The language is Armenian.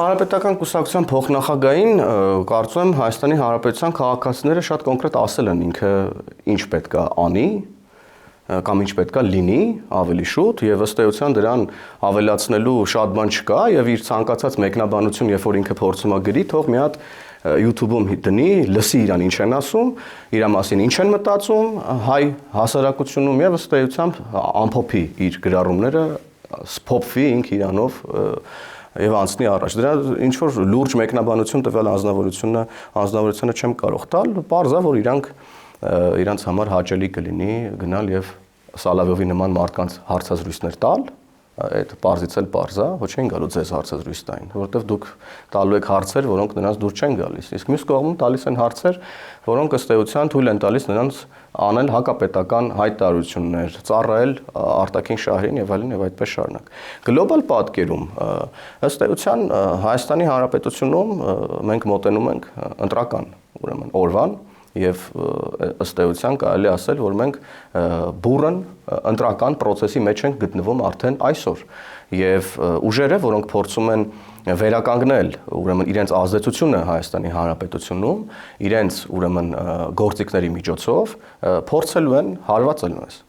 Հանրապետական կուսակցության փոխնախագահին կարծում եմ Հայաստանի Հանրապետության քաղաքացիները շատ կոնկրետ ասել են ինքը ինչ պետք է անի կամ ինչ պետք է լինի ավելի շուտ եւ ըստ էության դրան ավելացնելու շատ բան չկա եւ իր ցանկացած մեկնաբանություն երբ որ ինքը փորձում է գրի թող մի հատ YouTube-ում դնի, լսի իրան ինչ են ասում, իր մասին ինչ են մտածում, հայ հասարակությունում եւ ըստ էության ամփոփի իր գրառումները, սփոփվի ինքը իրանով եւ անցնի առաջ։ Դրա ինչ որ լուրջ մեկնաբանություն տվյալ անձնավորությունը չեմ կարող տալ, պարզ է որ իրանց համար հաճելի կլինի գնալ եւ Սալավյովի նման մարդկանց հարցազրույցներ տալ, այդ պարզից էլ պարզ է, ոչ չեն գալու ձեզ հարցազրույց տային, որովհետեւ դուք տալու եք հարցեր, որոնք նրանց դուր չեն գալիս։ Իսկ մյուս կողմում տալիս են հարցեր, որոնք ըստ էության թույլ են տալիս նրանց անել հակապետական հայտարարություններ, ծառայել արտաքին շահերին եւ այլն եւ այդպես շարունակ։ Գլոբալ պատկերում ըստ էության Հայաստանի Հանրապետությունում մենք մոտենում ենք ընտրական, ուրեմն օրվան եւ ըստ էության կարելի ասել, որ մենք բուրըն ընտրական process-ի մեջ ենք գտնվում արդեն այսօր եւ ուժերը, որոնք փորձում են վերականգնել ուրեմն իրենց ազդեցությունը Հայաստանի Հանրապետությունում, իրենց ուրեմն գործիքների միջոցով փորձելու են հարվածել մեզ։